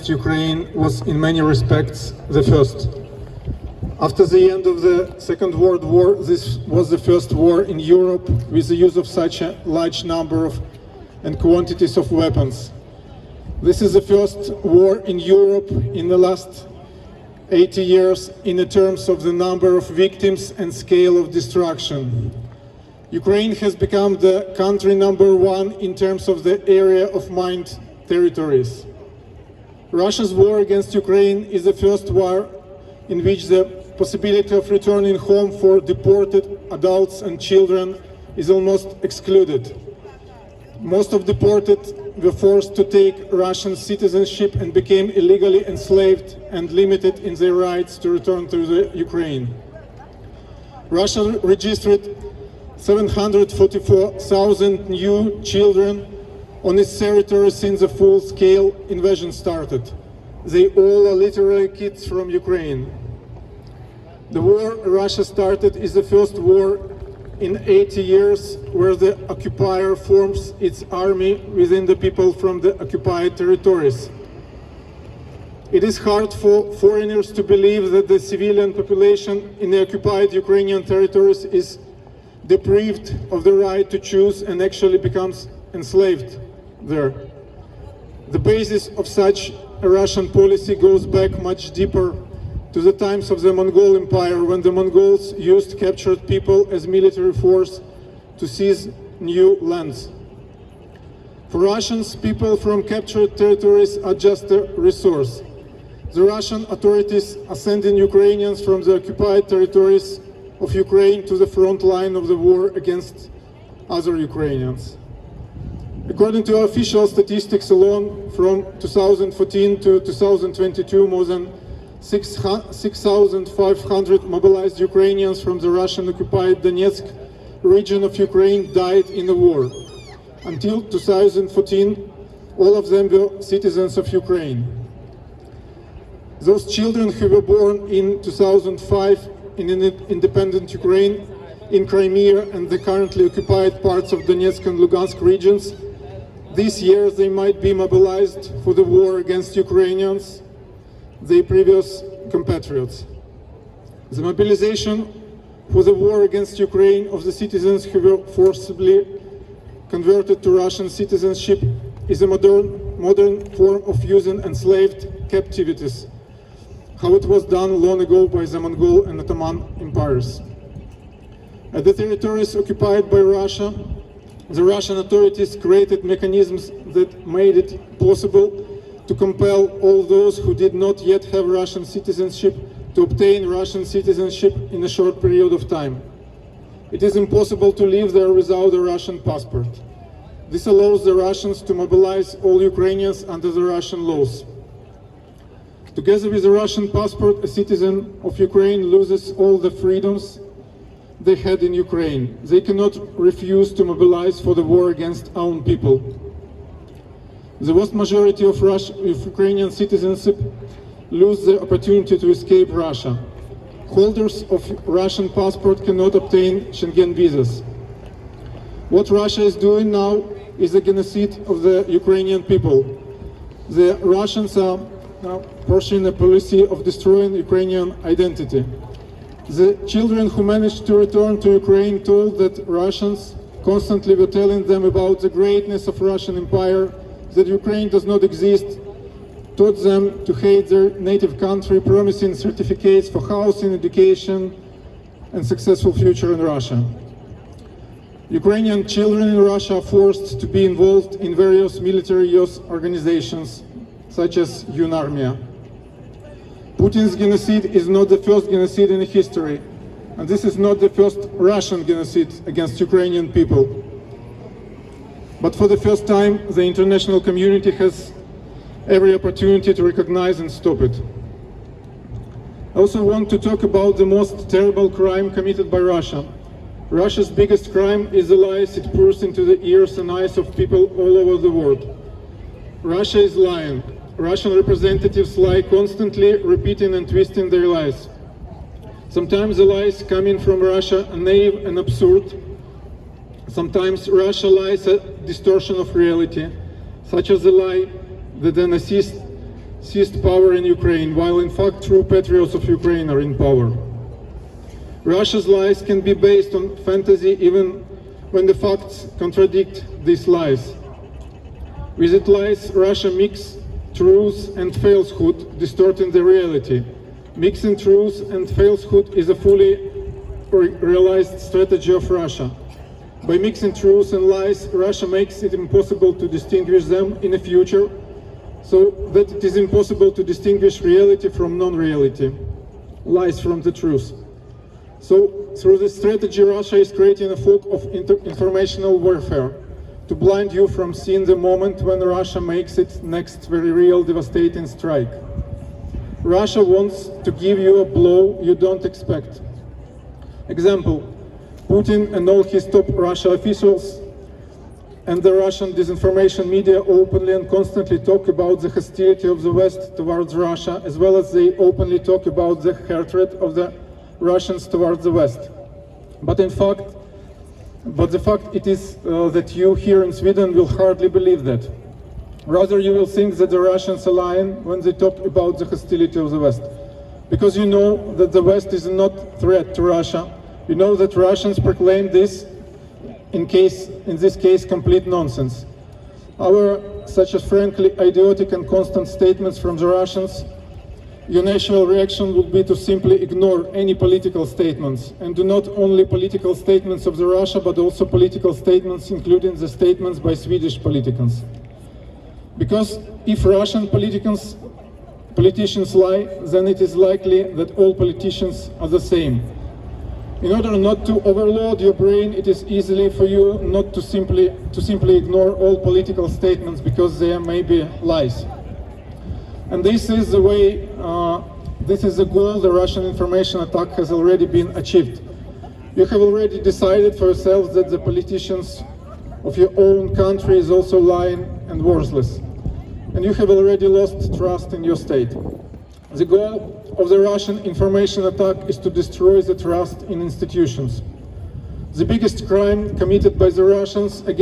against Ukraine was in many respects the first. After the end of the Second World War, this was the first war in Europe with the use of such a large number of and quantities of weapons. This is the first war in Europe in the last 80 years in terms of the number of victims and scale of destruction. Ukraine has become the country number one in terms of the area of mined territories. Russia's war against Ukraine is the first war in which the possibility of returning home for deported adults and children is almost excluded. Most of deported were forced to take Russian citizenship and became illegally enslaved and limited in their rights to return to the Ukraine. Russia registered 744,000 new children on its territory since the full-scale invasion started. They all are literally kids from Ukraine. The war Russia started is the first war in 80 years where the occupier forms its army within the people from the occupied territories. It is hard for foreigners to believe that the civilian population in the occupied Ukrainian territories is deprived of the right to choose and actually becomes enslaved there. The basis of such a Russian policy goes back much deeper to the times of the Mongol Empire, when the Mongols used captured people as military force to seize new lands. For Russians, people from captured territories are just a resource. The Russian authorities are sending Ukrainians from the occupied territories of Ukraine to the front line of the war against other Ukrainians. According to official statistics alone, from 2014 to 2022, more than 6,500 mobilized Ukrainians from the Russian-occupied Donetsk region of Ukraine died in the war. Until 2014, all of them were citizens of Ukraine. Those children who were born in 2005 in an independent Ukraine, in Crimea and the currently occupied parts of Donetsk and Lugansk regions, this year they might be mobilized for the war against Ukrainians, their previous compatriots. The mobilization for the war against Ukraine of the citizens who were forcibly converted to Russian citizenship is a modern form of using enslaved captivities, how it was done long ago by the Mongol and Ottoman empires. At the territories occupied by Russia, the Russian authorities created mechanisms that made it possible to compel all those who did not yet have Russian citizenship to obtain Russian citizenship in a short period of time. It is impossible to live there without a Russian passport. This allows the Russians to mobilize all Ukrainians under the Russian laws. Together with a Russian passport, a citizen of Ukraine loses all the freedoms they had in Ukraine. They cannot refuse to mobilize for the war against our own people. The vast majority of Ukrainian citizenship lose the opportunity to escape Russia. Holders of Russian passport cannot obtain Schengen visas. What Russia is doing now is a genocide of the Ukrainian people. The Russians are now pursuing a policy of destroying Ukrainian identity. The children who managed to return to Ukraine told that Russians constantly were telling them about the greatness of Russian Empire, that Ukraine does not exist, taught them to hate their native country, promising certificates for housing, education, and successful future in Russia. Ukrainian children in Russia are forced to be involved in various military youth organizations, such as UnArmia. Putin's genocide is not the first genocide in history, and this is not the first Russian genocide against Ukrainian people. But for the first time, the international community has every opportunity to recognize and stop it. I also want to talk about the most terrible crime committed by Russia. Russia's biggest crime is the lies it pours into the ears and eyes of people all over the world. Russia is lying. Russian representatives lie constantly, repeating and twisting their lies. Sometimes the lies coming from Russia are naive and absurd. Sometimes Russia lies a distortion of reality, such as the lie that the Nazists seized power in Ukraine, while in fact true patriots of Ukraine are in power. Russia's lies can be based on fantasy even when the facts contradict these lies. With its lies, Russia mixes truth and falsehood, distorting the reality. Mixing truth and falsehood is a fully realized strategy of Russia. By mixing truth and lies, Russia makes it impossible to distinguish them in the future, so that it is impossible to distinguish reality from non-reality, lies from the truth. So, through this strategy, Russia is creating a fog of informational warfare to blind you from seeing the moment when Russia makes its next very real devastating strike. Russia wants to give you a blow you don't expect. Example, Putin and all his top Russia officials and the Russian disinformation media openly and constantly talk about the hostility of the West towards Russia, as well as they openly talk about the hatred of the Russians towards the West. But the fact it is that you here in Sweden will hardly believe that. Rather, you will think that the Russians are lying when they talk about the hostility of the West. Because you know that the West is not a threat to Russia. You know that Russians proclaim this, in this case, complete nonsense. Such as frankly idiotic and constant statements from the Russians, your natural reaction would be to simply ignore any political statements, and do not only political statements of the Russia, but also political statements, including the statements by Swedish politicians. Because if Russian politicians lie, then it is likely that all politicians are the same. In order not to overload your brain, it is easy for you not to simply ignore all political statements because they may be lies. And this is the way, this is the goal the Russian information attack has already been achieved. You have already decided for yourselves that the politicians of your own country is also lying and worthless. And you have already lost trust in your state. The goal of the Russian information attack is to destroy the trust in institutions. The biggest crime committed by the Russians against